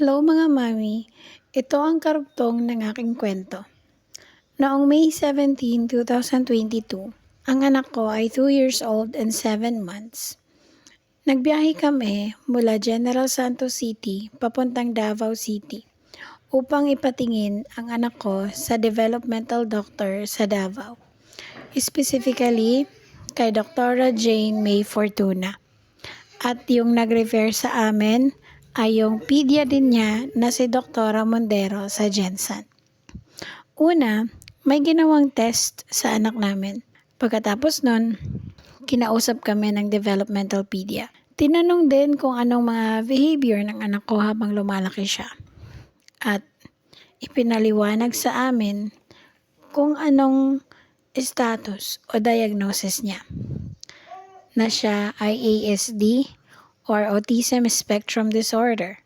Hello mga mami, ito ang karugtong ng aking kwento. Noong May 17, 2022, ang anak ko ay 2 years old and 7 months. Nagbiyahe kami mula General Santos City papuntang Davao City upang ipatingin ang anak ko sa developmental doctor sa Davao. Specifically, kay Dr. Jane May Fortuna. At yung nag-refer sa amin ay yung pedia din niya na si Dr. Mondero sa Jensen. Una, may ginawang test sa anak namin. Pagkatapos nun, kinausap kami ng developmental pedia. Tinanong din kung anong mga behavior ng anak ko habang lumalaki siya. At ipinaliwanag sa amin kung anong status o diagnosis niya. Na siya ay ASD or Autism Spectrum Disorder